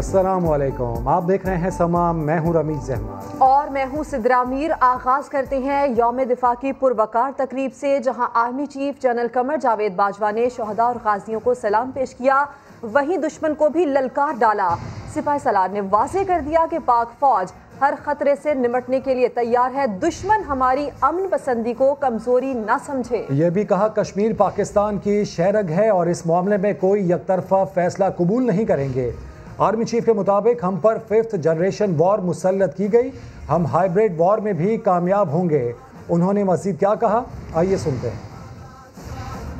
अस्सलामुअलैकुम, आप देख रहे हैं समा। मैं हूं रमीज अहमद और मैं हूं सिद्रा मीर। आगाज करते हैं यौम दिफा की पुरवकार तकरीब से, जहां army chief general Qamar Javed Bajwa ने शहदा और गाजियों को सलाम पेश किया, वहीं दुश्मन को भी ललकार डाला। सिपाही सलार ने वाज़ेह कर दिया कि पाक फौज हर खतरे से निमटने के लिए तैयार है, दुश्मन हमारी अमन पसंदी को कमजोरी न समझे। यह भी कहा कश्मीर पाकिस्तान की शहरग है और इस मामले में कोई यकतरफा फैसला कबूल नहीं करेंगे। आर्मी चीफ के मुताबिक हम पर 5th जनरेशन वॉर मुसल्लत की गई, हम हाइब्रिड वॉर में भी कामयाब होंगे। उन्होंने मज़ीद क्या कहा, आइए सुनते हैं।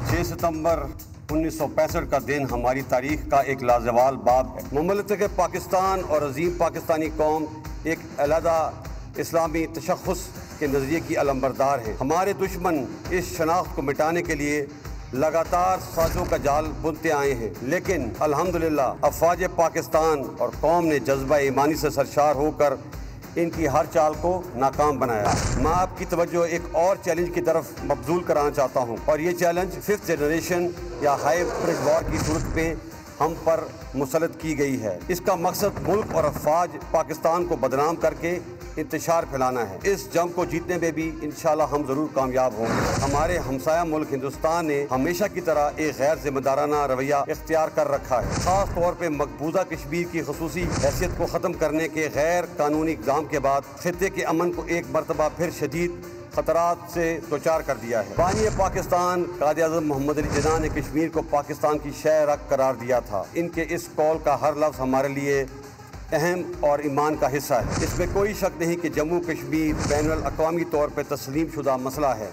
6 सितंबर 1965 का दिन हमारी तारीख का एक लाजवाल बाब है। मुमलिक पाकिस्तान और अजीम पाकिस्तानी कौम एक अलहदा इस्लामी तशख़्ख़ुस के नज़रिए की अलंबरदार है। हमारे दुश्मन इस शनाख्त को मिटाने के लिए लगातार साजों का जाल बुनते आए हैं, लेकिन अल्हम्दुलिल्लाह अफवाज पाकिस्तान और कौम ने जज्बा ईमानी से सरशार होकर इनकी हर चाल को नाकाम बनाया। मैं आपकी तवज्जो एक और चैलेंज की तरफ मबजूल कराना चाहता हूँ, और ये चैलेंज 5th जनरेशन या हाइब्रिड वॉर की सूरत में हम पर मुसल्लत की गई है। इसका मकसद मुल्क और अफवाज पाकिस्तान को बदनाम करके इंतशार फैलाना है। इस जंग को जीतने में भी इंशाल्लाह हम जरूर कामयाब होंगे। हमारे हमसाया मुल्क हिंदुस्तान ने हमेशा की तरह एक गैर जिम्मेदाराना रवैया इख्तियार कर रखा है। खास तौर पर मकबूजा कश्मीर की खसूसी हैसियत को ख़त्म करने के गैर कानूनी इक़दाम के बाद खित्ते के अमन को एक मरतबा फिर शदीद खतरात से दोचार कर दिया है। बानी पाकिस्तान कायद-ए-आज़म मोहम्मद अली जिन्ना ने कश्मीर को पाकिस्तान की शहरग करार दिया था। इनके इस कौल का हर लफ्ज़ हमारे लिए अहम और ईमान का हिस्सा है। इसमें कोई शक नहीं कि जम्मू कश्मीर बैनुल अक़वामी तौर पर तस्लीम शुदा मसला है।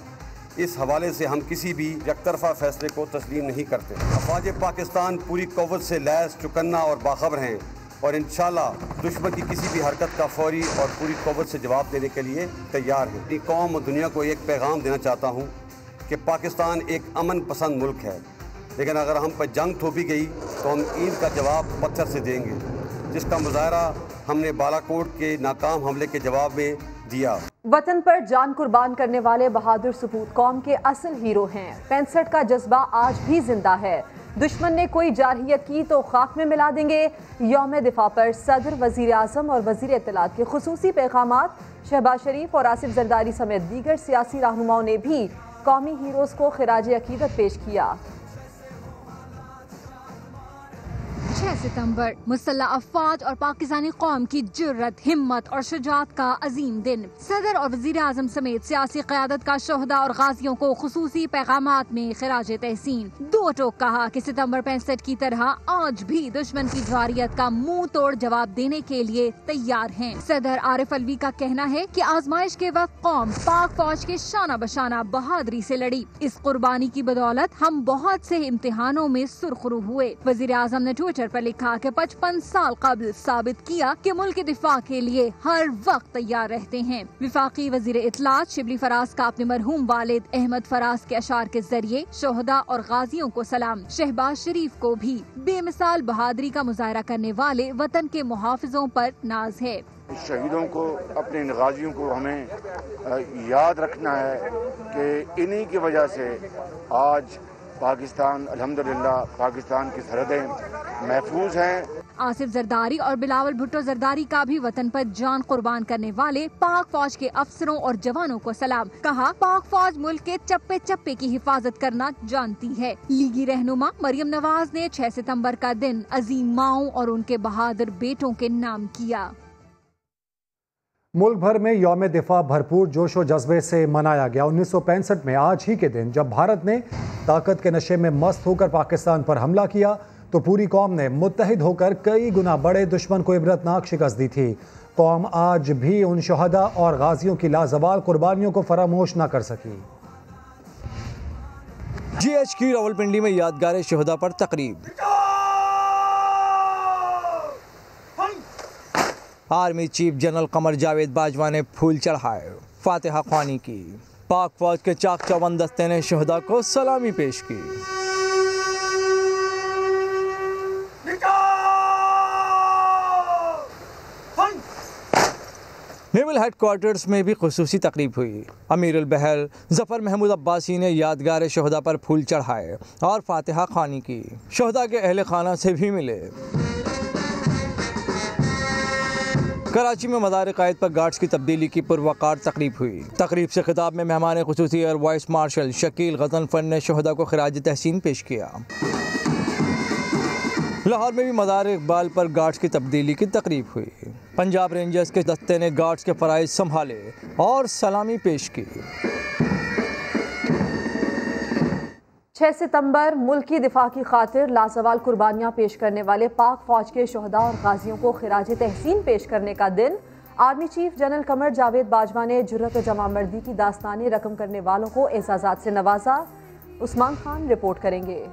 इस हवाले से हम किसी भी यकतरफा फैसले को तस्लीम नहीं करते। अफवाज पाकिस्तान पूरी क़ुव्वत से लैस, चौकन्ना और बाखबर हैं, और इंशाल्लाह दुश्मन की किसी भी हरकत का फौरी और पूरी क़ुव्वत से जवाब देने के लिए तैयार है। अपनी कौम और दुनिया को एक पैगाम देना चाहता हूँ कि पाकिस्तान एक अमन पसंद मुल्क है, लेकिन अगर हम पर जंग थोपी गई तो हम ईद का जवाब पत्थर से देंगे, जिसका मुजाहरा हमने बालाकोट के नाकाम हमले के जवाब में दिया। वतन पर जान कुर्बान करने वाले बहादुर सपूत कौम के असल हीरो हैं। 65 का जज्बा आज भी जिंदा है। दुश्मन ने कोई जारहियत की तो खाक में मिला देंगे। यौम दिफा पर सदर, वजीर आज़म और वजीर इत्तलात के खुसूसी पैगामात। शहबाज शरीफ और आसिफ जरदारी समेत दीगर सियासी रहनुमाओं ने भी कौमी हीरोज को खिराज अकीदत पेश किया। 6 सितंबर मुसल्लह अफवाज और पाकिस्तानी कौम की जुर्रत, हिम्मत और शुजाअत का अजीम दिन। सदर और वजीर आजम समेत सियासी क़यादत का शोहदा और गाजियों को खुसूसी पैगामात में खिराज तहसीन। दो टोक कहा कि सितंबर 65 की तरह आज भी दुश्मन की जारियत का मुंह तोड़ जवाब देने के लिए तैयार हैं। सदर आरिफ अलवी का कहना है कि आजमाइश के वक्त कौम पाक फौज के शाना बशाना बहादुरी से लड़ी। इस कुर्बानी की बदौलत हम बहुत से इम्तिहानों में सुरखरू हुए। वजीर आजम ने ट्विटर पर लिखा कि 55 साल कबल साबित किया कि मुल्क के दिफा के लिए हर वक्त तैयार रहते हैं। विफाकी वजीर इत्तलात शिबली फराज का अपने मरहूम वालिद अहमद फराज के अशार के जरिए शोहदा और गाजियों को सलाम। शहबाज शरीफ को भी बेमिसाल बहादुरी का मुजाहरा करने वाले वतन के मुहाफिजों पर नाज है। शहीदों को, अपने इन गाजियों को हमें याद रखना है कि इन्हीं की वजह से आज पाकिस्तान, अल्हम्दुलिल्लाह पाकिस्तान की सरहदें महफूज हैं। आसिफ जरदारी और बिलावल भुट्टो जरदारी का भी वतन पर जान कुर्बान करने वाले पाक फौज के अफसरों और जवानों को सलाम। कहा, पाक फौज मुल्क के चप्पे चप्पे की हिफाजत करना जानती है। लीगी रहनुमा मरियम नवाज ने 6 सितंबर का दिन अजीम माओं और उनके बहादुर बेटों के नाम किया। मुल्क भर में यौम दिफा भरपूर जोश व जज्बे से मनाया गया। 1965 में आज ही के दिन जब भारत ने ताकत के नशे में मस्त होकर पाकिस्तान पर हमला किया तो पूरी कौम ने मुत्तहिद होकर कई गुना बड़े दुश्मन को इबरतनाक शिकस्त दी थी। कौम आज भी उन शहदा और गाजियों की लाजवाल कुर्बानियों को फरामोश न कर सकी। GHQ रावलपिंडी में यादगार शहदा पर तकरीब। Army chief general Qamar Javed Bajwa ने फूल चढ़ाए, फातिहा ख्वानी की। पाक फौज के चाक चौबंद दस्ते ने शहदा को सलामी पेश की। नेवल हेडक्वार्टर्स में भी खुसूसी तकरीब हुई। अमीर अल बहर जफर महमूद अब्बासी ने यादगार शहदा पर फूल चढ़ाए और फातिहा ख्वानी की। शहदा के अहले खाना से भी मिले। कराची में मदार कायद पर गार्ड्स की तब्दीली की पुरवकार तकरीब हुई। तकरीब से खिताब में मेहमान खुसूसी air vice marshal Shakeel Ghazanfar ने शहदा को खिराज तहसीन पेश किया। लाहौर में भी मदार इकबाल पर गार्ड्स की तब्दीली की तकरीब हुई। पंजाब रेंजर्स के दस्ते ने गार्ड्स के फराइज संभाले और सलामी पेश की। 6 सितंबर मुल्क की दिफा की खातिर लाजवाल कुर्बानियाँ पेश करने वाले पाक फौज के शहदा और गाजियों को खिराज तहसीन पेश करने का दिन। Army chief general Qamar Javed Bajwa ने जुर्रत व जमामर्दी की दास्तानी रकम करने वालों को एजाज़ात से नवाजा। उस्मान खान रिपोर्ट करेंगे।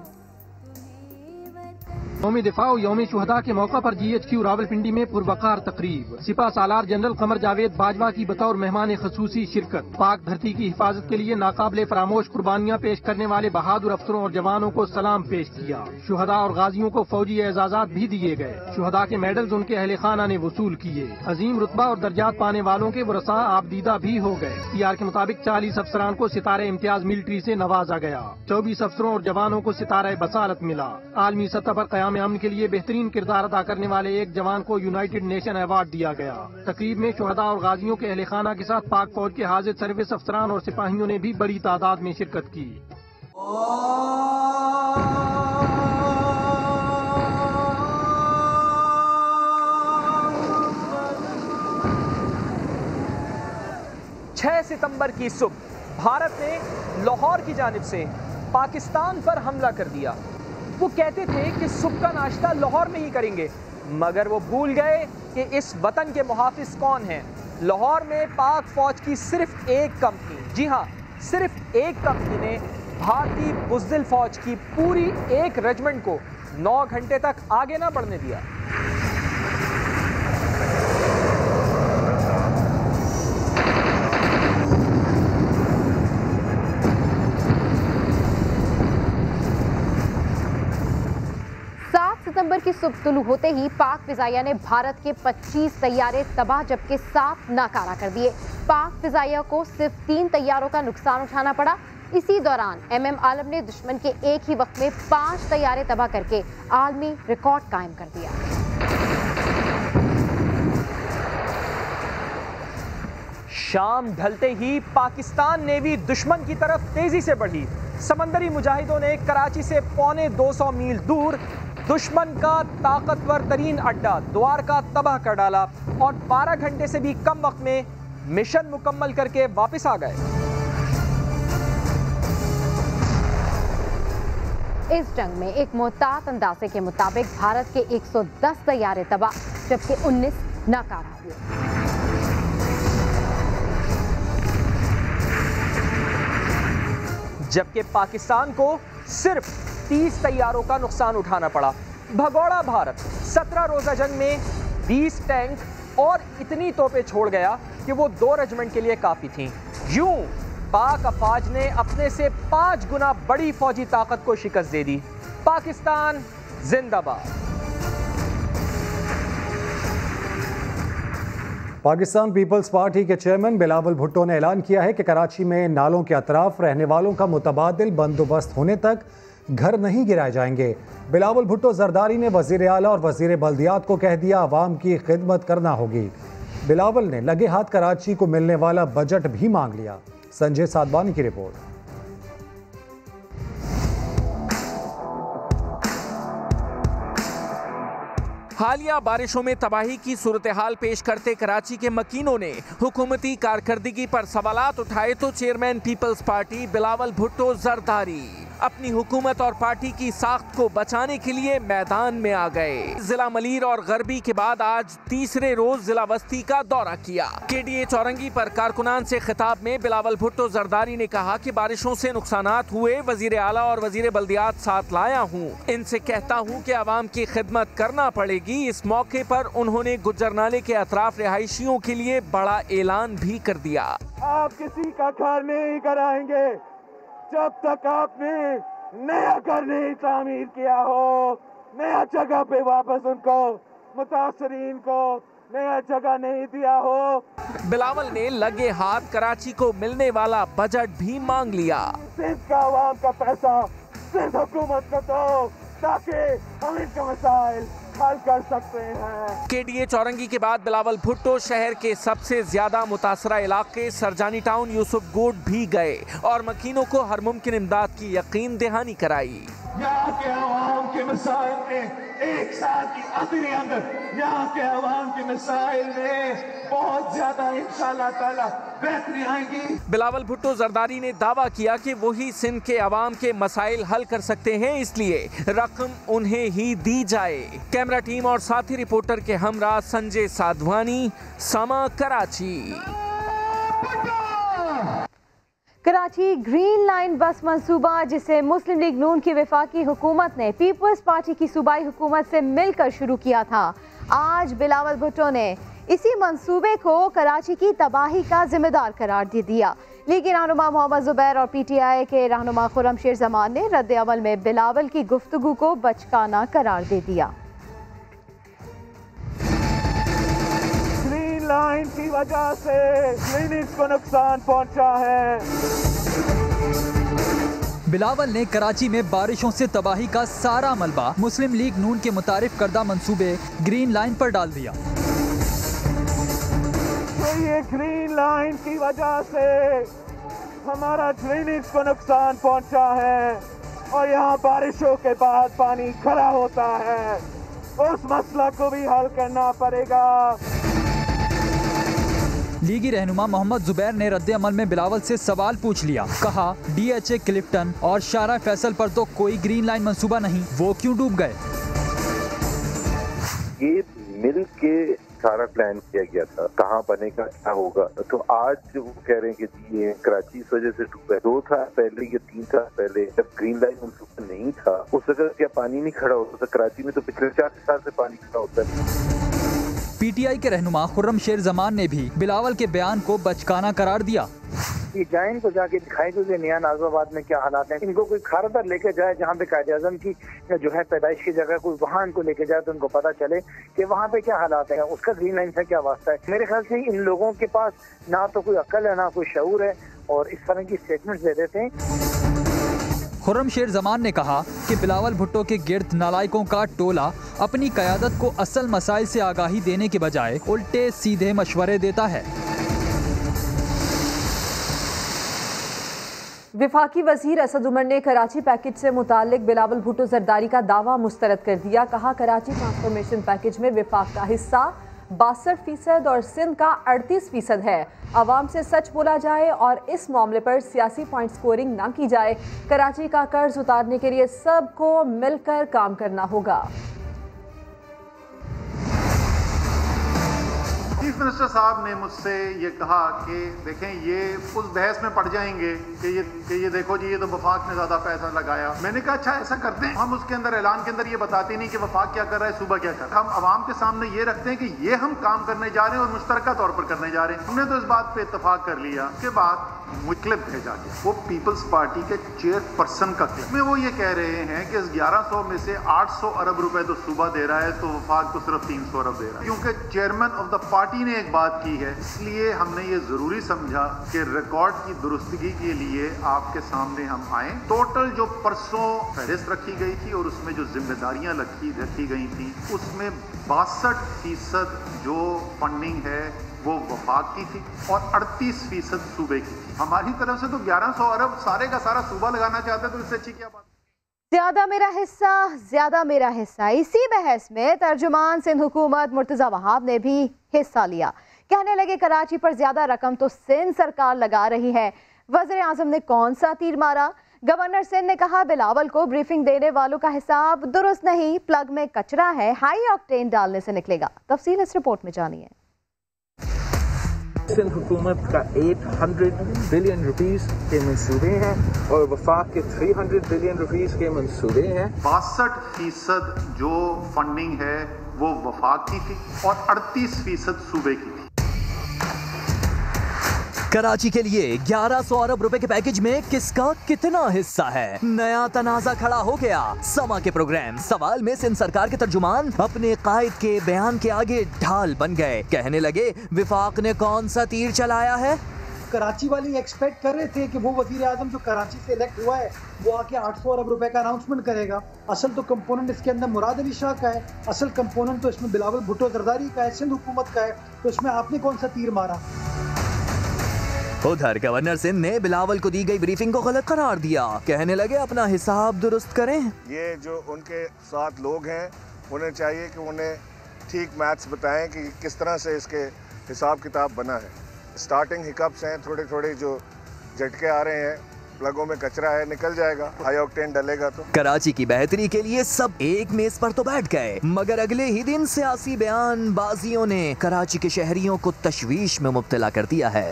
यौम दिफा और यौम शुहदा के मौका पर GHQ रावलपिंडी में पुरवकार तकरीब। सिपा सालार जनरल कमर जावेद बाजवा की बतौर मेहमान खसूसी शिरकत। पाक धरती की हिफाजत के लिए नाकाबिले फरामोश कुर्बानियाँ पेश करने वाले बहादुर अफसरों और जवानों को सलाम पेश किया। शुहदा और गाजियों को फौजी एजाजात भी दिए गए। शुहदा के मेडल्स उनके अहले खाना ने वसूल किए। अजीम रुतबा और दर्जात पाने वालों के वरसा आबदीदा भी हो गए। PR के मुताबिक 40 अफसरान को सितारे इम्तियाज मिलिट्री से नवाजा गया। 24 अफसरों और जवानों को सितारे बसालत मिला। आलमी सतह पर क़याम अमन के लिए बेहतरीन किरदार अदा करने वाले एक जवान को यूनाइटेड नेशन अवार्ड दिया गया। तकरीब में शुहदा और गाजियों के अहले खाना के साथ पाक फौज के हाजिर सर्विस अफसरान और सिपाहियों ने भी बड़ी तादाद में शिरकत की। 6 सितंबर की सुबह भारत ने लाहौर की जानिब से पाकिस्तान पर हमला कर दिया। वो कहते थे कि सुबह का नाश्ता लाहौर में ही करेंगे, मगर वो भूल गए कि इस वतन के मुहाफिज कौन हैं। लाहौर में पाक फौज की सिर्फ एक कंपनी, जी हाँ सिर्फ एक कंपनी ने भारतीय बुज़दिल फौज की पूरी एक रेजिमेंट को 9 घंटे तक आगे ना बढ़ने दिया। सितंबर की सुबह तुलू होते ही पाक फिजाइया ने भारत के 25 तैयारे तबाह जबकि 7 नाकारा कर दिए। पाक फिजाइया को सिर्फ 3 तैयारों का नुकसान उठाना पड़ा। इसी दौरान MM आलम ने दुश्मन के एक ही वक्त में 5 तैयारे तबाह करके आलमी रिकॉर्ड कायम कर दिया। शाम ढलते ही पाकिस्तान नेवी दुश्मन की तरफ तेजी से बढ़ी। समंदरी मुजाहिदों ने कराची से पौने 200 मील दूर दुश्मन का ताकतवर तरीन अड्डा द्वारका तबाह कर डाला और 12 घंटे से भी कम वक्त में मिशन मुकम्मल करके वापस आ गए। इस जंग में एक मोहतात अंदाजे के मुताबिक भारत के 110 तैयारे तबाह जबकि 19 नाकारा हुए। जबकि पाकिस्तान को सिर्फ 30 तैयारों का नुकसान उठाना पड़ा। भगोड़ा भारत 17 रोजा जंग में 20 टैंक और इतनी तोपें छोड़ गया कि वो 2 रेजिमेंट के लिए काफी थीं। यूं पाक अफवाज ने अपने से 5 गुना बड़ी फौजी ताकत को शिकस्त दे दी। पाकिस्तान जिंदाबाद। पाकिस्तान पीपल्स पार्टी के चेयरमैन बिलावल भुट्टो ने ऐलान किया है कि कराची में नालों के अतराफ रहने वालों का मुतबादिल बंदोबस्त होने तक घर नहीं गिराए जाएंगे। बिलावल भुट्टो जरदारी ने वजीर आला और वजीर बल्दियात को कह दिया आवाम की खिदमत करना होगी। बिलावल ने लगे हाथ कराची को मिलने वाला बजट भी मांग लिया। संजय साधवानी की रिपोर्ट। हालिया बारिशों में तबाही की सूरत हाल पेश करते कराची के मकीनों ने हुकूमती कारकर्दगी पर सवालात उठाए तो chairman Peoples Party Bilawal Bhutto Zardari अपनी हुकूमत और पार्टी की साख्त को बचाने के लिए मैदान में आ गए। जिला मलीर और गरबी के बाद आज तीसरे रोज जिला वस्ती का दौरा किया। KDA चौरंगी पर कारकुनान से खिताब में बिलावल भुट्टो जरदारी ने कहा कि बारिशों से नुकसानात हुए, वजीर आला और वजीर बल्दियात साथ लाया हूँ। इनसे कहता हूँ कि आवाम की खिदमत करना पड़ेगी। इस मौके पर उन्होंने गुज्जर नाले के अतराफ रिहायशियों के लिए बड़ा ऐलान भी कर दिया। आप किसी का घर नहीं कराएंगे जब तक आपने नया घर नहीं तामीर किया हो, नया जगह पे वापस उनको मुतासरीन को नया जगह नहीं दिया हो। बिलावल ने लगे हाथ कराची को मिलने वाला बजट भी मांग लिया। सिंध का आवाम का पैसा सिंध हुकूमत को दो ताकि हम इनके मसाइल हल कर सकते हैं। KDA चौरंगी के बाद बिलावल भुट्टो शहर के सबसे ज्यादा मुतासरा इलाके सरजानी टाउन यूसुफ गोड भी गए और मकीनों को हर मुमकिन इमदाद की यकीन दहानी कराई। यहाँ के अवाम के मसाइल में एक साल की अवधि अंदर यहाँ के अवाम के मसाइल में बहुत ज्यादा इंशाअल्लाह ताला बेहतरी आएगी। बिलावल भुट्टो जरदारी ने दावा किया कि वही सिंध के अवाम के मसाइल हल कर सकते हैं, इसलिए रकम उन्हें ही दी जाए। कैमरा टीम और साथी रिपोर्टर के हमरा संजय साधवानी, समा, कराची। कराची ग्रीन लाइन बस मंसूबा, जिसे मुस्लिम लीग नून की वफाकी हुकूमत ने पीपल्स पार्टी की सूबाई हुकूमत से मिलकर शुरू किया था, आज बिलावल भुट्टो ने इसी मंसूबे को कराची की तबाही का जिम्मेदार करार दे दिया। लीगी रहनुमा मोहम्मद जुबैर और PTI के रहनुमा खुर्रम शेर जमान ने रद्द अमल में बिलावल की गुफ्तगू को बचकाना करार दे दिया। ग्रीन लाइन की वजह से क्लिनिक्स को नुकसान पहुंचा है। बिलावल ने कराची में बारिशों से तबाही का सारा मलबा मुस्लिम लीग नून के मुतारिफ करदा मंसूबे ग्रीन लाइन पर डाल दिया। तो ये ग्रीन लाइन की वजह से हमारा क्लिनिक्स को नुकसान पहुंचा है और यहाँ बारिशों के बाद पानी खड़ा होता है, उस मसला को भी हल करना पड़ेगा। लीगी रहनुमा मोहम्मद जुबैर ने रद्द अमल में बिलावल से सवाल पूछ लिया। कहा DHA क्लिफ्टन और शारा फैसल पर तो कोई ग्रीन लाइन मंसूबा नहीं, वो क्यों डूब गए? ये मिल के सारा प्लान किया गया था, कहाँ बनेगा, क्या होगा। तो आज वो कह रहे हैं कि जी ये कराची इस वजह से डूबा है। 2 साल पहले या 3 साल पहले जब ग्रीन लाइन मंसूबा नहीं था, उस जगह क्या पानी नहीं खड़ा होता था? कराची में तो पिछले 4 साल से पानी खड़ा होता है। PTI के रहनुमा खुर्रम शेर जमान ने भी बिलावल के बयान को बचकाना करार दिया। ये जाए इनको जाके दिखाई दो कि नया नाजराबाद में क्या हालात हैं। इनको कोई खारदार लेके जाए जहाँ पे कायदे आज़म की जो है पैदाइश की जगह, कोई वहाँ इनको लेके जाए तो उनको पता चले कि वहाँ पे क्या हालात है, उसका ग्रीन लाइन से क्या वास्ता है। मेरे ख्याल से इन लोगों के पास ना तो कोई अक्ल है ना कोई शऊर है और इस तरह की स्टेटमेंट दे देते हैं। खुर्रम शेर जमान ने कहा कि बिलावल भुट्टो के गिर्द नालायकों का टोला अपनी क़यादत को असल मसाइल से आगाही देने के बजाय उल्टे सीधे मशवरे देता है। विफाकी वजीर असद उमर ने कराची पैकेज से मुतालिक बिलावल भुट्टो जरदारी का दावा मुस्तरद कर दिया। कहा कराची ट्रांसफॉर्मेशन पैकेज में विफाक का हिस्सा 62% और सिंध का 38% है। आवाम से सच बोला जाए और इस मामले पर सियासी पॉइंट स्कोरिंग ना की जाए। कराची का कर्ज उतारने के लिए सबको मिलकर काम करना होगा। चीफ मिनिस्टर साहब ने मुझसे ये कहा कि देखें ये उस बहस में पड़ जाएंगे कि ये देखो जी ये तो वफाक ने ज्यादा पैसा लगाया। मैंने कहा अच्छा ऐसा करते हैं, हम उसके अंदर ऐलान के अंदर ये बताते नहीं कि वफाक क्या कर रहा है, सूबा क्या कर रहा है। हम आवाम के सामने ये रखते हैं कि ये हम काम करने जा रहे हैं और मुश्तरका तौर पर करने जा रहे हैं। हमने तो इस बात पे इत्तफाक कर लिया। उसके बाद क्लिप भेजा गया, वो पीपल्स पार्टी के चेयरपर्सन का क्लिप में वो ये कह रहे हैं कि 1100 में से 800 अरब रुपए तो सूबा दे रहा है तो वफाक तो सिर्फ 300 अरब दे रहा है। क्योंकि चेयरमैन ऑफ द पार्टी ने एक बात की है, इसलिए हमने ये जरूरी समझा कि रिकॉर्ड की दुरुस्तगी के लिए आपके सामने हम आए। टोटल जो परसों फहरिस्त रखी गई थी और उसमें जो जिम्मेदारियां रखी गई थी उसमें 62% जो फंडिंग है वो वफाक की थी और 38% सूबे की थी। हमारी तरफ से तो 1100 अरब सारे का सारा सूबा लगाना चाहते, तो इससे अच्छी क्या बात। ज्यादा मेरा हिस्सा, ज्यादा मेरा हिस्सा। इसी बहस में तर्जुमान सिंध हुकूमत मुर्तजा वहाब ने भी हिस्सा लिया। कहने लगे कराची पर ज्यादा रकम तो सिंध सरकार लगा रही है, वज़ीर आज़म ने कौन सा तीर मारा। गवर्नर सिंध ने कहा बिलावल को ब्रीफिंग देने वालों का हिसाब दुरुस्त नहीं, प्लग में कचरा है, हाई ऑक्टेन डालने से निकलेगा। तफसील इस रिपोर्ट में जानिए। सिंध हुकूमत का 800 बिलियन रुपीस के मंसूबे हैं और वफाक के 300 बिलियन रुपीस के मंसूबे हैं। 62% जो फंडिंग है वो वफाक की थी और 38% सूबे की थी। कराची के लिए 1100 अरब रुपए के पैकेज में किसका कितना हिस्सा है, नया तनाजा खड़ा हो गया। समा के प्रोग्राम सवाल में सिंध सरकार के तर्जुमान अपने कायद के बयान के आगे ढाल बन गए। कहने लगे विफाक ने कौन सा तीर चलाया है। कराची वाले एक्सपेक्ट कर रहे थे कि वो वजीर आजम जो कराची से इलेक्ट हुआ है वो आके 800 अरब रुपए का अनाउंसमेंट करेगा। असल तो कंपोनेंट इसके अंदर मुराद अली शाह का है, असल कंपोनेंट तो इसमें बिलावल भुट्टो जरदारी का है, सिंध हुकूमत का है, तो इसमें आपने कौन सा तीर मारा? उधर गवर्नर सिंध ने बिलावल को दी गई ब्रीफिंग को गलत करार दिया, कहने लगे अपना हिसाब दुरुस्त करें। ये जो उनके साथ लोग हैं उन्हें चाहिए कि उन्हें ठीक मैथ्स बताएं कि किस तरह से इसके हिसाब किताब बना है। स्टार्टिंग हिकअप्स हैं, थोड़े थोड़े जो झटके आ रहे हैं, प्लगों में कचरा है, निकल जाएगा, हाई ऑक्टेन डलेगा तो। कराची की बेहतरी के लिए सब एक मेज पर तो बैठ गए, मगर अगले ही दिन सियासी बयानबाजियों ने कराची के शहरियों को तशवीश में मुब्तला कर दिया है।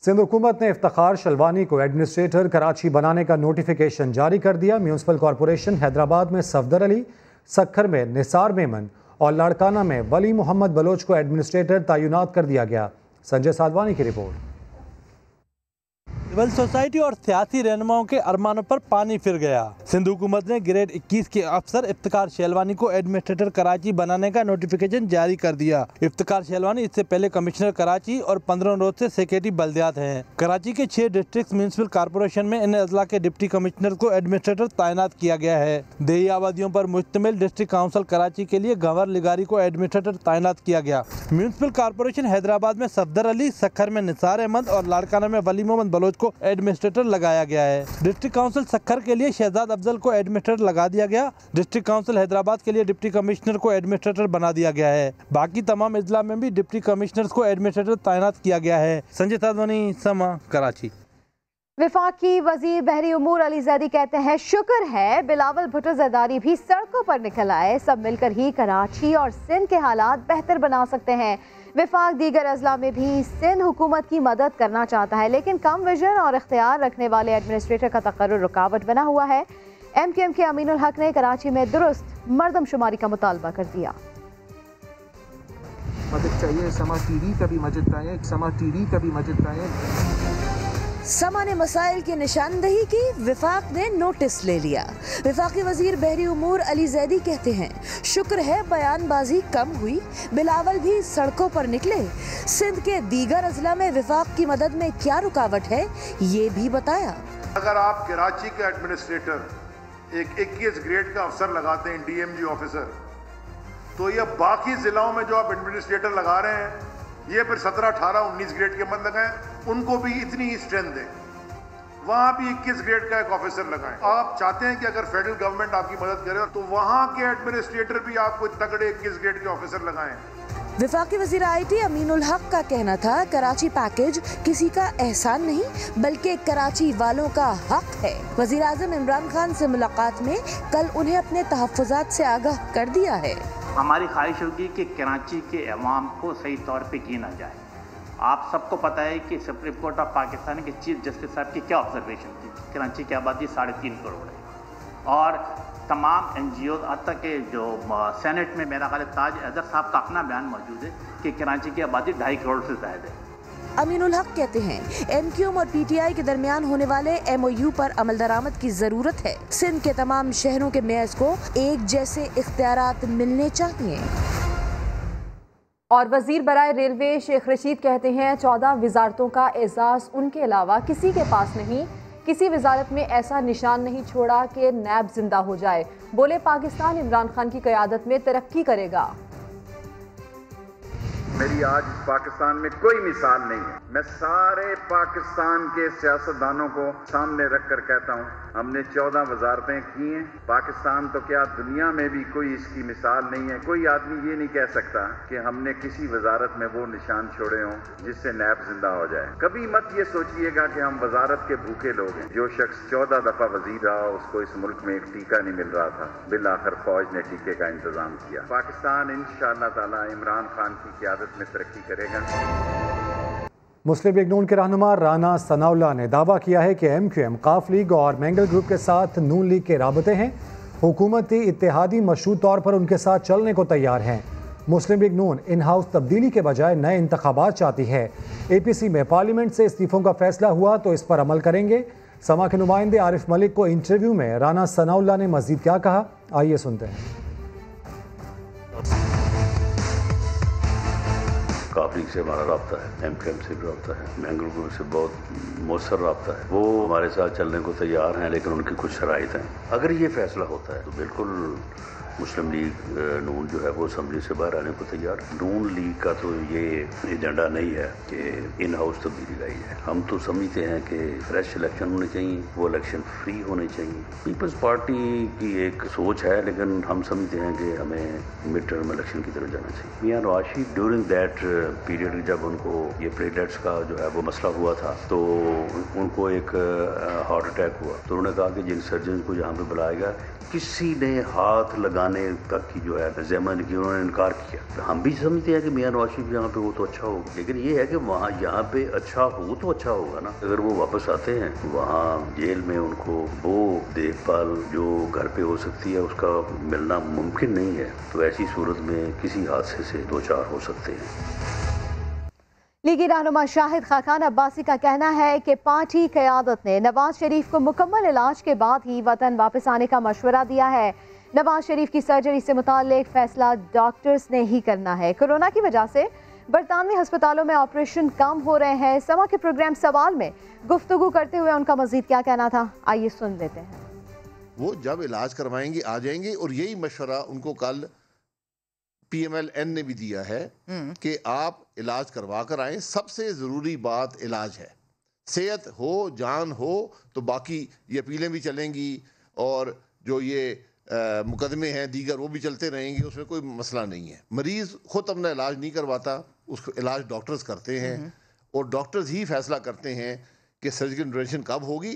सिंध हुकूमत ने इफ्तिखार शलवानी को एडमिनिस्ट्रेटर कराची बनाने का नोटिफिकेशन जारी कर दिया। म्यूनसिपल कॉरपोरेशन हैदराबाद में सफदर अली, सखर में निसार मेमन और लाड़काना में वली मोहम्मद बलोच को एडमिनिस्ट्रेटर तैनात कर दिया गया। संजय साधवानी की रिपोर्ट। सिविल सोसाइटी और सियासी रहनुमाओं के अरमानों पर पानी फिर गया। सिंध हुकूमत ने ग्रेड 21 के अफसर इफ्तिखार शेलवानी को एडमिनिस्ट्रेटर कराची बनाने का नोटिफिकेशन जारी कर दिया। इफ्तिखार शेलवानी इससे पहले कमिश्नर कराची और 15 रोज से सेक्रेटरी बल्दियात हैं। कराची के 6 डिस्ट्रिक्ट म्यूनसिपल कॉरपोरेशन में इन अजला के डिप्टी कमिश्नर को एडमिनिस्ट्रेटर तैनात किया गया है। देही आबादियों पर मुश्तमिल डिस्ट्रिक्ट काउंसिल कराची के लिए गवर लिगारी को एडमिनिस्ट्रेटर तैनात किया गया। म्यूनसिपल कॉरपोरेशन हैदराबाद में सफदर अली, सखर में निसार अहमद और लाड़काना में वली मोहम्मद बलोच को एडमिनिस्ट्रेटर लगाया गया है। डिस्ट्रिक्ट काउंसिल सखर के लिए शहजाद अफजल को एडमिनिस्ट्रेटर लगा दिया गया। डिस्ट्रिक्ट काउंसिल हैदराबाद के लिए डिप्टी कमिश्नर को एडमिनिस्ट्रेटर बना दिया गया है। बाकी तमाम अजला में भी डिप्टी कमिश्नर्स को एडमिनिस्ट्रेटर तैनात किया गया है। संजय साधवानी, समा, कराची। वफाकी वजीर बहरी उमूर अली जैदी कहते हैं शुक्र है बिलावल भुट्टो जरदारी भी सड़कों पर निकल आए, सब मिलकर ही कराची और सिंध के हालात बेहतर बना सकते हैं। विफाक दीगर अजला में भी सिंध हुकूमत की मदद करना चाहता है, लेकिन कम विजन और इख्तियार रखने वाले एडमिनिस्ट्रेटर का तकर्रुर रुकावट बना हुआ है। MQM के अमीनुल हक ने कराची में दुरुस्त मर्दमशुमारी का मुतालबा कर दिया। मदद चाहिए, समा टीवी का भी मदद चाहिए, समा टीवी का भी मदद चाहिए। समा ने मसाइल की निशानदही की, विफाक ने नोटिस ले लिया। विफाकी वजीर बहरी उमूर अली जैदी कहते हैं शुक्र है बयानबाजी कम हुई, बिलावल भी सड़कों पर निकले। सिंध के दीगर अजला में विफाक की मदद में क्या रुकावट है ये भी बताया। अगर आप कराची के एडमिनिस्ट्रेटर एक 21 ग्रेड का अफसर लगाते हैं, DMG ऑफिसर, तो ये बाकी जिलों में जो आप एडमिनिस्ट्रेटर लगा रहे हैं ये फिर 17, 18, 19 ग्रेड के मत लगाएं, उनको भी इतनी ही स्ट्रेंथ दें, वहां भी 21 ग्रेड का एक ऑफिसर लगाएं। आप चाहते हैं कि अगर फेडरल गवर्नमेंट आपकी मदद करे तो वहां के एडमिनिस्ट्रेटर भी आपको तगड़े 21 ग्रेड के ऑफिसर लगाएं। विफाकी वजीर IT अमीनुल हक का कहना था कराची पैकेज किसी का एहसान नहीं बल्कि कराची वालों का हक है। वजीर आजम इमरान खान से मुलाकात में कल उन्हें अपने तहफ्फुज़ात से आगाह कर दिया है। हमारी ख्वाहिश होगी कि कराची के अवाम को सही तौर पे गिना जाए। आप सबको पता है कि सुप्रीम कोर्ट ऑफ पाकिस्तान के चीफ जस्टिस साहब की क्या ऑब्जर्वेशन थी, कराची की आबादी 3.5 करोड़ है और तमाम NGO तक के जो सेनेट में मेरा ख्याल ताज अजहर साहब का अपना बयान मौजूद है कि कराची की आबादी 2.5 करोड़ से ज़्यादा है। अमीनुल हक कहते हैं MQM और PTI के दरमियान होने वाले MOU पर अमल दरामद की जरूरत है। सिंध के तमाम शहरों के मेयर्स को एक जैसे इख्तियारात मिलने चाहिए। और वजीर बराए रेलवे शेख रशीद कहते हैं 14 वजारतों का एजाज उनके अलावा किसी के पास नहीं, किसी वजारत में ऐसा निशान नहीं छोड़ा कि नैब जिंदा हो जाए। बोले पाकिस्तान इमरान खान की क़यादत में तरक्की करेगा। मेरी आज पाकिस्तान में कोई मिसाल नहीं है। मैं सारे पाकिस्तान के सियासतदानों को सामने रखकर कहता हूँ हमने 14 वजारतें की हैं। पाकिस्तान तो क्या दुनिया में भी कोई इसकी मिसाल नहीं है। कोई आदमी ये नहीं कह सकता कि हमने किसी वजारत में वो निशान छोड़े हों जिससे नैब जिंदा हो जाए। कभी मत ये सोचिएगा कि हम वजारत के भूखे लोग हैं। जो शख्स 14 दफा वजीर रहा उसको इस मुल्क में एक टीका नहीं मिल रहा था, बिल आखिर फौज ने टीके का इंतजाम किया। पाकिस्तान इंशाअल्लाह ताला इमरान खान की क़यादत में तरक्की करेगा। मुस्लिम लीग नून के रहनुमा राना सनाउल्लाह ने दावा किया है कि MQM काफ लीग और मैंगल ग्रुप के साथ नून लीग के राबते हैं। हुकूमती इत्तेहादी मशरूत तौर पर उनके साथ चलने को तैयार हैं। मुस्लिम लीग नून इन हाउस तब्दीली के बजाय नए इंतखाबात चाहती है। APC में पार्लियामेंट से इस्तीफों का फैसला हुआ तो इस पर अमल करेंगे। समा के नुमाइंदे आरिफ मलिक को इंटरव्यू में राना सनाउल्लाह ने मजीद क्या कहा, आइए सुनते हैं। काफ लीग से हमारा रब्ता है, MKM से भी रब्ता है, मैंगल ग्रुप से बहुत मौसर रब्ता है। वो हमारे साथ चलने को तैयार हैं, लेकिन उनकी कुछ शराइत हैं। अगर ये फैसला होता है तो बिल्कुल मुस्लिम लीग नून जो है वो असम्बली से बाहर आने को तैयार। नून लीग का तो ये एजेंडा नहीं है कि इन हाउस तब्दीली लाई है। हम तो समझते हैं कि फ्रेश इलेक्शन होने चाहिए, वो इलेक्शन फ्री होने चाहिए। पीपल्स पार्टी की एक सोच है, लेकिन हम समझते हैं कि हमें मिड टर्म इलेक्शन की तरफ जाना चाहिए। मियां Nawaz Sharif during that period जब उनको ये प्लेटलेट्स का जो है वो मसला हुआ था, तो उनको एक हार्ट अटैक हुआ, तो उन्होंने कहा कि जिन सर्जन को यहाँ पे बुलाएगा, किसी ने हाथ लगाने तक की जो है जहमत की, उन्होंने इनकार किया। हम भी समझते हैं कि मियां नवाज शरीफ यहाँ पे हो तो अच्छा होगा, लेकिन ये है कि वहाँ यहाँ पे अच्छा हो तो अच्छा होगा ना। अगर वो वापस आते हैं वहाँ जेल में, उनको वो देखभाल जो घर पे हो सकती है उसका मिलना मुमकिन नहीं है, तो ऐसी सूरत में किसी हादसे से दो चार हो सकते हैं। लीगी रहनुमा शाहिद खाकान अब्बासी का कहना है कि पार्टी क़यादत ने नवाज शरीफ को मुकम्मल इलाज के बाद ही वतन वापस आने का मशवरा दिया है। नवाज शरीफ की सर्जरी से मुताल्लिक फैसला डॉक्टर्स ने ही करना है। कोरोना की वजह से बरतानवी अस्पतालों में ऑपरेशन कम हो रहे हैं। समा के प्रोग्राम सवाल में गुफ्तगू करते हुए उनका मजीद क्या कहना था, आइए सुन लेते हैं। वो जब इलाज करवाएंगे आ जाएंगे, और यही मशवरा उनको कल PMLN ने भी दिया है कि आप इलाज करवा कर आए। सबसे ज़रूरी बात इलाज है। सेहत हो, जान हो, तो बाकी ये अपीलें भी चलेंगी और जो ये मुकदमे हैं दीगर वो भी चलते रहेंगे, उसमें कोई मसला नहीं है। मरीज़ खुद अपना इलाज नहीं करवाता, उसको इलाज डॉक्टर्स करते हैं और डॉक्टर्स ही फैसला करते हैं कि सर्जिकल इंटरवेंशन कब होगी।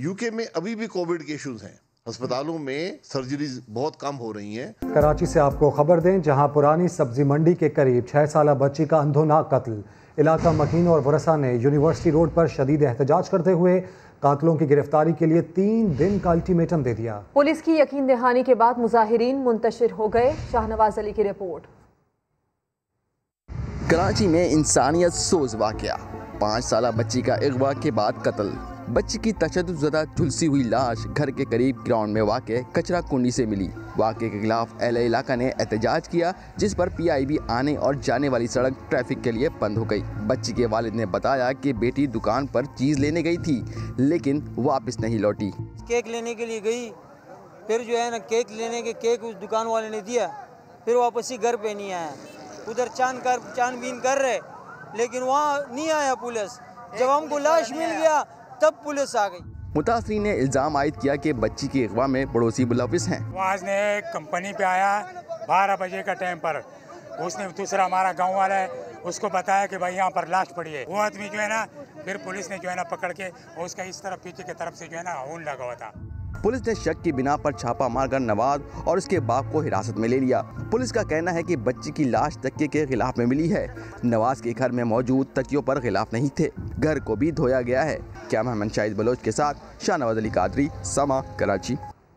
UK में अभी भी कोविड के इश्यूज हैं, अस्पतालों में सर्जरीज बहुत कम हो रही हैं। कराची से आपको खबर दें, जहां पुरानी सब्जी मंडी के करीब 6 साला बच्ची का अंधोनाक कत्ल। इलाका मकीन और वरसा ने यूनिवर्सिटी रोड पर शदीद एहतजाज करते हुए कातलों की गिरफ्तारी के लिए 3 दिन का अल्टीमेटम दे दिया। पुलिस की यकीन दहानी के बाद मुजाहिरीन मुंतशिर हो गए। शाहनवाज अली की रिपोर्ट। कराची में इंसानियत सोज वाकया, 5 साला बच्ची का अगवा के बाद कत्ल। बच्ची की तशद्दुज़दा झुलसी हुई लाश घर के करीब ग्राउंड में वाक़े कचरा कुंडी से मिली। वाक़े के खिलाफ अहले इलाका ने एहतजाज किया, जिस पर PIB आने और जाने वाली सड़क ट्रैफिक के लिए बंद हो गई। बच्ची के वालिद ने बताया कि बेटी दुकान पर चीज़ लेने गई थी, लेकिन वापस नहीं लौटी। केक लेने के लिए गई, फिर जो है ना केक लेने के केक उस दुकान वाले ने दिया, फिर वापस ही घर पे नहीं आया। उधर छानबीन कर रहे, लेकिन वहाँ नहीं आया पुलिस। जब हमको लाश मिल गया तब पुलिस आ गई। मुतासरीन ने इल्ज़ाम आयद किया कि बच्ची की अगवा में पड़ोसी मुलविस हैं। वो आज ने कंपनी पे आया 12 बजे का टाइम पर, उसने दूसरा हमारा गांव वाला है उसको बताया कि भाई यहाँ पर लाश पड़ी है। वो आदमी जो है ना फिर पुलिस ने जो है ना पकड़ के और उसका इस तरफ पीछे की तरफ से जो है ना खून लगा हुआ था। पुलिस ने शक की बिना पर छापा मारकर नवाज और उसके बाप को हिरासत में ले लिया। पुलिस का कहना है कि बच्ची की लाश तकिए के खिलाफ में मिली है। नवाज के घर में मौजूद तकियों पर खिलाफ नहीं थे। घर को भी धोया गया है। कैमरामैन शाहिद बलोच के साथ शाहनवाज अली कादरी, समा, कराची।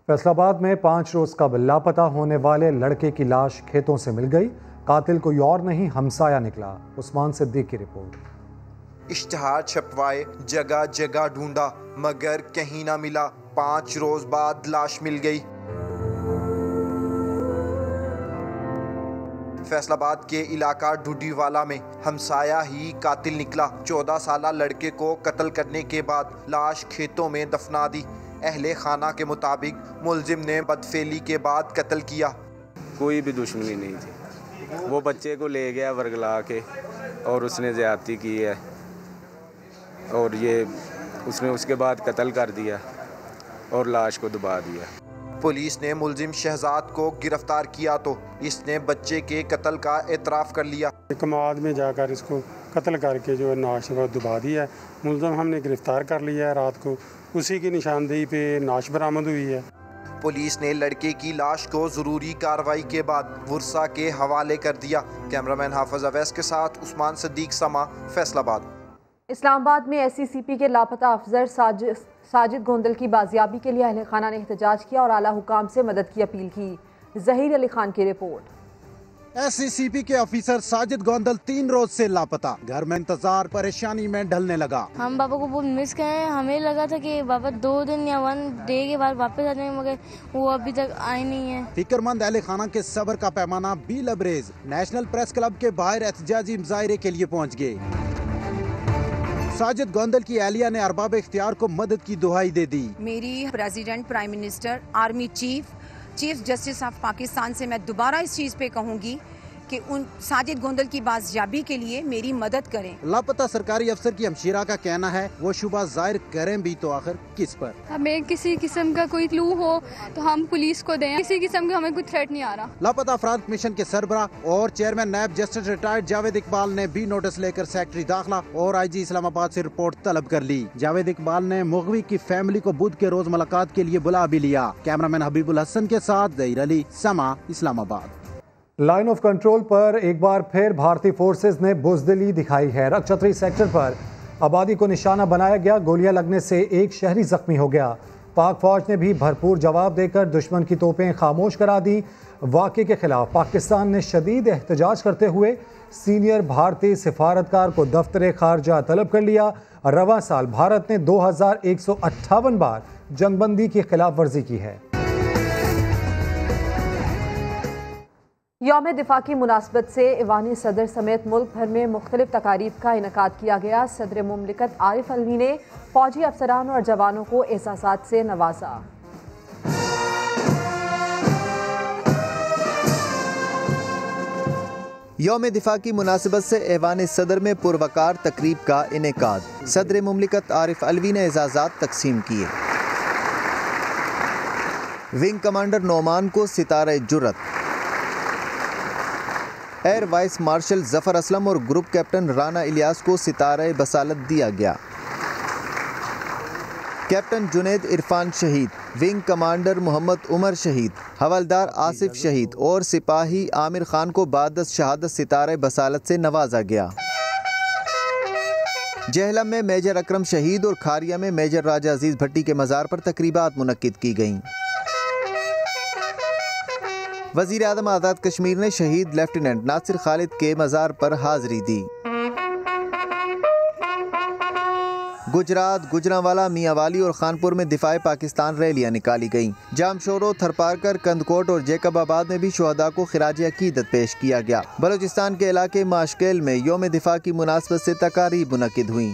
फैसलाबाद में 5 रोज कबल लापता होने वाले लड़के की लाश खेतों से मिल गई। कातिल कोई और नहीं, हमसाया निकला। उस्मान सिद्दीक की रिपोर्ट। इश्तहार छपवाए, जगह जगह ढूंढा, मगर कहीं ना मिला। 5 रोज बाद लाश मिल गई। फैसलाबाद के इलाका ढूडीवाला में हमसाया ही कातिल निकला। 14 साला लड़के को कत्ल करने के बाद लाश खेतों में दफना दी। अहले खाना के मुताबिक मुलजिम ने बदफेली के बाद कत्ल किया। कोई भी दुश्मनी नहीं थी, वो बच्चे को ले गया वर्गला के और उसने ज्यादती की है और ये उसने उसके बाद कत्ल कर दिया और लाश को दबा दिया। पुलिस ने मुलजिम शहजाद को गिरफ्तार किया तो इसने बच्चे के कत्ल का एतराफ़ कर लिया। कमाद में जाकर इसको कत्ल करके जो है नाश को दबा दिया है। मुलजिम हमने गिरफ्तार कर लिया है। रात को उसी की निशानदेही पे नाश बरामद हुई है। पुलिस ने लड़के की लाश को ज़रूरी कार्रवाई के बाद वुरसा के हवाले कर दिया। कैमरामैन हाफिज अवैस के साथ उस्मान सिद्दीक, समा, फैसलाबाद। इस्लामाबाद में SCCP के लापता अफसर साजिद गोंदल की बाजियाबी के लिए अहले खाना ने एहतजाज किया और आला हुकाम से मदद की अपील की। जहीर अली खान की रिपोर्ट। SCCP के ऑफिसर साजिद गोंदल 3 रोज से लापता। घर में इंतजार परेशानी में ढलने लगा। हम पापा को बहुत मिस करे। हमें लगा था कि पापा 2 दिन या 1 डे के बाद वापस आ जाएंगे, मगर वो अभी तक आए नहीं है। फिक्रमंद अहले खाना के सब्र का पैमाना भी लबरेज। नेशनल प्रेस क्लब के बाहर एहतजाजी मुजाहरे के लिए पहुँच गए। साजिद गोंदल की एहलिया ने अरबाब इख्तियार को मदद की दुहाई दे दी। मेरी president, prime minister, army chief justice of Pakistan से मैं दोबारा इस चीज़ पे कहूँगी कि उन साजिद गोंदल की बाजियाबी के लिए मेरी मदद करें। लापता सरकारी अफसर की हमशीरा का कहना है वो शुबा जाहिर करें भी तो आखिर किस पर। हमें किसी किस्म का कोई क्लू हो तो हम पुलिस को दें। किसी किस्म का हमें कोई थ्रेट नहीं आ रहा। लापता अफराद कमीशन के सरबरा और चेयरमैन नायब जस्टिस रिटायर्ड जावेद इकबाल ने भी नोटिस लेकर सेक्रेटरी दाखिला और IG इस्लामाबाद से रिपोर्ट तलब कर ली। जावेद इकबाल ने मुगवी की फैमिली को बुध के रोज मुलाकात के लिए बुला भी लिया। कैमरामैन हबीबुल हसन के साथ जहीर अली, समा, इस्लामाबाद। लाइन ऑफ कंट्रोल पर एक बार फिर भारतीय फोर्सेस ने बुजदिली दिखाई है। रक्षत्री सेक्टर पर आबादी को निशाना बनाया गया। गोलियां लगने से एक शहरी जख्मी हो गया। पाक फौज ने भी भरपूर जवाब देकर दुश्मन की तोपें खामोश करा दी। वाक़े के खिलाफ पाकिस्तान ने शदीद एहतजाज करते हुए सीनियर भारतीय सिफारतकार को दफ्तर खारजा तलब कर लिया। रवां साल भारत ने 2158 बार जंगबंदी की खिलाफ वर्जी की है। यौम दिफा की मुनासबत से ईवानी सदर समेत मुल्क भर में मुख्तलिफ तकारीब का इनकाद किया गया। सदर मुमलिकत आरिफ अलवी ने फौजी अफसरान और जवानों को एहसासात से नवाजा। यौम दिफा की मुनासिबत से ऐवान सदर में पुरवकार तकरीब का इनेकाद। सदर मुमलिकत आरिफ अलवी ने एजाज़ात तकसीम किए। विंग कमांडर नोमान को सितारे जुर्रत, air vice marshal Zafar Aslam और ग्रुप कैप्टन राना इलियास को सितारे बसालत दिया गया। कैप्टन जुनैद इरफान शहीद, विंग कमांडर मोहम्मद उमर शहीद, हवलदार आसिफ शहीद और सिपाही आमिर खान को बाद शहादत सितारे बसालत से नवाजा गया। जहलम में मेजर अकरम शहीद और खारिया में मेजर राजा अजीज भट्टी के मज़ार पर तकरीबात मुनक्किद की गईं। वज़ीर आज़म आज़ाद कश्मीर ने शहीद लेफ्टिनेंट नासिर खालिद के मज़ार पर हाज़री दी। गुजरात, गुजरांवाला, मियांवाली और खानपुर में दिफाए पाकिस्तान रैलियां निकाली गईं। जामशोरो, थरपारकर, कंदकोट और जैकबाबाद में भी शुहदा को खिराज अकीदत पेश किया गया। बलोचिस्तान के इलाके माशकेल में यौम दिफा की मुनासबत से तकारीब मुनक्किद हुई।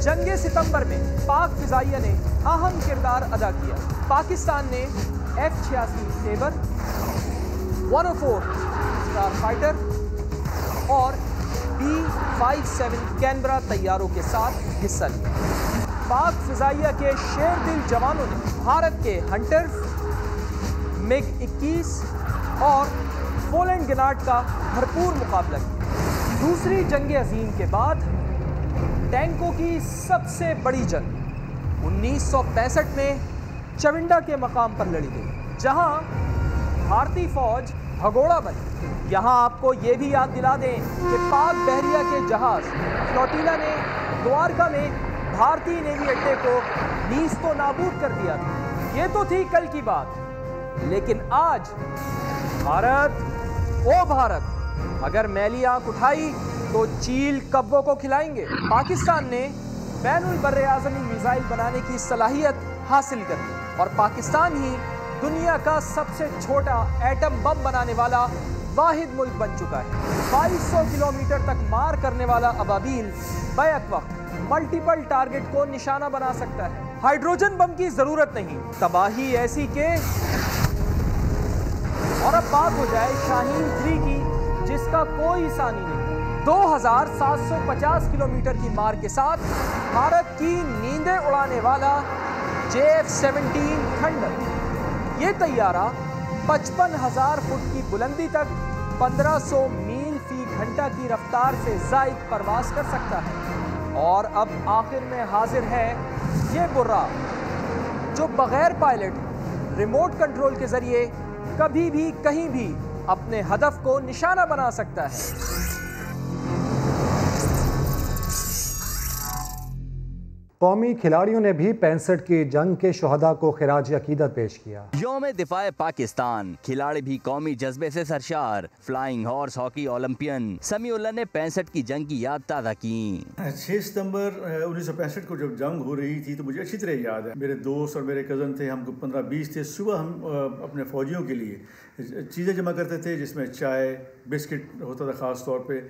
जंगे सितंबर में पाक फिजाइया ने अहम किरदार अदा किया। पाकिस्तान ने F-86 सेबर, 104 स्टार फाइटर और B-57 कैनबरा तैयारों के साथ हिस्सा लिया। पाक फिजाइया के शेर दिल जवानों ने भारत के हंटर्स, MiG-21 और पोलैंड गनाट का भरपूर मुकाबला किया। दूसरी जंग अजीम के बाद टैंकों की सबसे बड़ी जंग 1965 में चविंडा के मकाम पर लड़ी गई, जहां भारतीय फौज भगोड़ा बनी। यहां आपको ये भी याद दिला दें कि पाक बहरिया के जहाज फ्लोटिला ने द्वारका में भारतीय नेवी अड्डे को नीस्तो नाबूद कर दिया था। ये तो थी कल की बात, लेकिन आज भारत, ओ भारत, अगर मैली आंख उठाई तो चील कब्बों को खिलाएंगे। पाकिस्तान ने बैनुल बर्रे आज़मी मिसाइल बनाने की सलाहियत हासिल कर ली और पाकिस्तान ही दुनिया का सबसे छोटा एटम बम बनाने वाला वाहिद मुल्क बन चुका है। 2200 किलोमीटर तक मार करने वाला अबाबील बैक वक्त मल्टीपल टारगेट को निशाना बना सकता है। हाइड्रोजन बम की जरूरत नहीं, तबाही ऐसी के। और अब बात हो जाए शाहीन 3 की, जिसका कोई सानी नहीं। 2750 किलोमीटर की मार के साथ भारत की नींदें उड़ाने वाला JF-17 थंडर। ये तैयारा 55,000 फुट की बुलंदी तक 1500 मील फी घंटा की रफ्तार से ज़ायद परवास कर सकता है। और अब आखिर में हाजिर है ये बुर्रा, जो बगैर पायलट रिमोट कंट्रोल के जरिए कभी भी कहीं भी अपने हदफ को निशाना बना सकता है। कौमी खिलाड़ियों ने भी 65 की जंग के शुहदा को खिराज अकीदत पेश किया। यौम दिफाए पाकिस्तान, खिलाड़ी भी कौमी जज्बे से सरशार। Flying horse hockey Olympian Samiullah ने 65 की जंग की याद ताज़ा की। 6 सितंबर 1965 को जब जंग हो रही थी तो मुझे अच्छी तरह याद है। मेरे दोस्त और मेरे कज़न थे, हम 15-20 थे। सुबह हम अपने फौजियों के लिए चीज़ें जमा करते थे, जिसमें चाय बिस्किट होता था ख़ास तौर पे,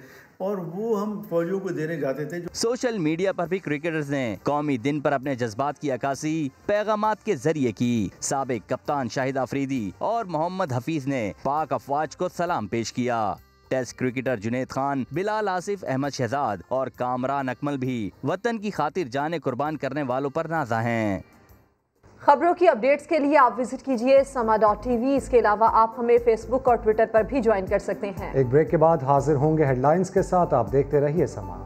और वो हम फौजियों को देने जाते थे। सोशल मीडिया पर भी क्रिकेटर्स ने कौमी दिन पर अपने जज्बात की अक्कासी पैगामात के जरिए की। साबिक कप्तान शाहिद अफरीदी और मोहम्मद हफीज ने पाक अफवाज को सलाम पेश किया। टेस्ट क्रिकेटर जुनैद खान, बिलाल आसिफ, अहमद शहजाद और कामरान अकमल भी वतन की खातिर जाने कुर्बान करने वालों पर नाज़ा हैं। खबरों की अपडेट्स के लिए आप विजिट कीजिए sama.tv। इसके अलावा आप हमें फेसबुक और ट्विटर पर भी ज्वाइन कर सकते हैं। एक ब्रेक के बाद हाजिर होंगे हेडलाइंस के साथ। आप देखते रहिए समा।